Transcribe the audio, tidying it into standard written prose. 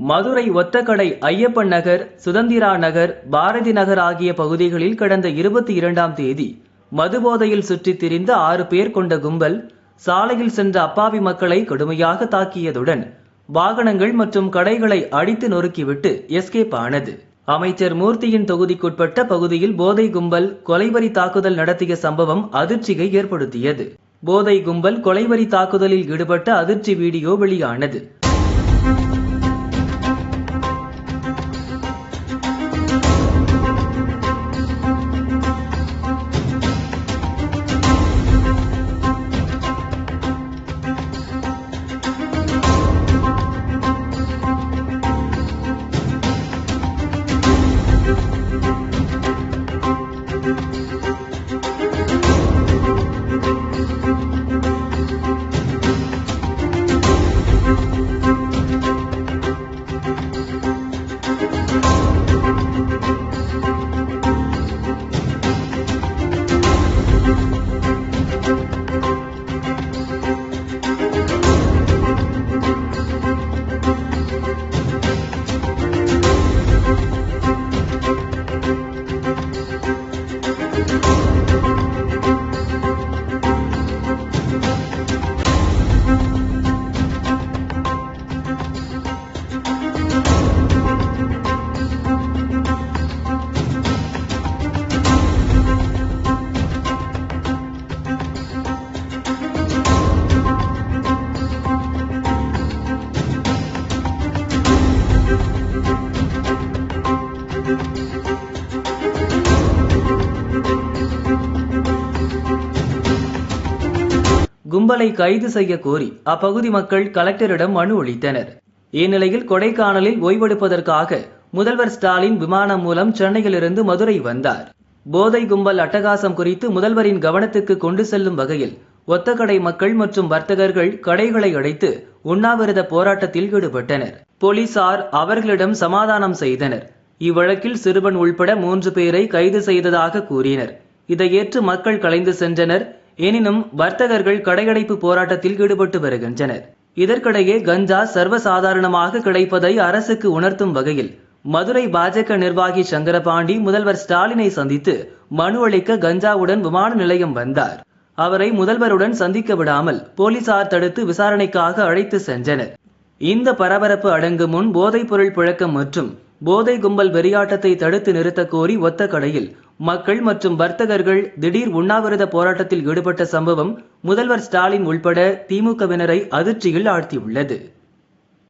மதுரை ஒத்தக்கடை ஐயப்பன் நகர், சுதந்திரா நகர், பாரதி நகர் ஆகிய பகுதிகளில் கடந்த 22ஆம் தேதி மதுபோதையில் சுற்றித் திரிந்த 6 பேர் கொண்ட கும்பல் சாலையில் சென்ற அப்பாவி மக்களை கடுமையாக தாக்கியதுடன் வாகனங்கள் மற்றும் கடைகளை அடித்து நொறுக்கிவிட்டு எஸ்கேப் ஆனது. அமைச்சர் மூர்த்தியின் தொகுதிக்குட்பட்ட பகுதியில் போதை கும்பல் கொலைவரி தாக்குதல் நடத்திய சம்பவம் அதிர்ச்சியை ஏற்படுத்தியது. போதை கும்பல் கொலைவரி தாக்குதலில் ஈடுபட்ட அதிர்ச்சி வீடியோ வெளியானது. கும்பலை கைது செய்ய கோரி அப்பகுதி மக்கள் கலெக்டரிடம் மனு அளித்தனர். இந்நிலையில் கொடைக்கானலில் ஓய்வெடுப்பதற்காக முதல்வர் ஸ்டாலின் விமானம் மூலம் சென்னையிலிருந்து மதுரை வந்தார். போதை கும்பல் அட்டகாசம் குறித்து முதல்வரின் கவனத்துக்கு கொண்டு செல்லும் வகையில் ஒத்தக்கடை மக்கள் மற்றும் வர்த்தகர்கள் கடைகளை அடைத்து உண்ணாவிரத போராட்டத்தில் ஈடுபட்டனர். போலீசார் அவர்களிடம் சமாதானம் செய்தனர். இவ்வழக்கில் சிறுவன் உள்பட 3 பேரை கைது செய்ததாக கூறினர். இதை ஏற்று மக்கள் கலைந்து சென்றனர். எனினும் வர்த்தகர்கள் கடையடைப்பு போராட்டத்தில் ஈடுபட்டு வருகின்றனர். இதற்கிடையே கஞ்சா சர்வசாதாரணமாக கிடைப்பதை அரசுக்கு உணர்த்தும் வகையில் மதுரை பாஜக நிர்வாகி சங்கரபாண்டி முதல்வர் ஸ்டாலினை சந்தித்து மனு அளிக்க கஞ்சாவுடன் விமான நிலையம் வந்தார். அவரை முதல்வருடன் சந்திக்க விடாமல் போலீசார் தடுத்து விசாரணைக்காக அழைத்து சென்றனர். இந்த பரபரப்பு அடங்கும் முன் போதைப் பொருள் புழக்கம் மற்றும் போதை கும்பல் வெறியாட்டத்தை தடுத்து நிறுத்த கோரி ஒத்தக்கடையில் மக்கள் மற்றும் வர்த்தகர்கள் திடீர் உண்ணாவிரத போராட்டத்தில் ஈடுபட்ட சம்பவம் முதல்வர் ஸ்டாலின் உள்பட திமுகவினரை அதிர்ச்சியில் ஆழ்த்தியுள்ளது.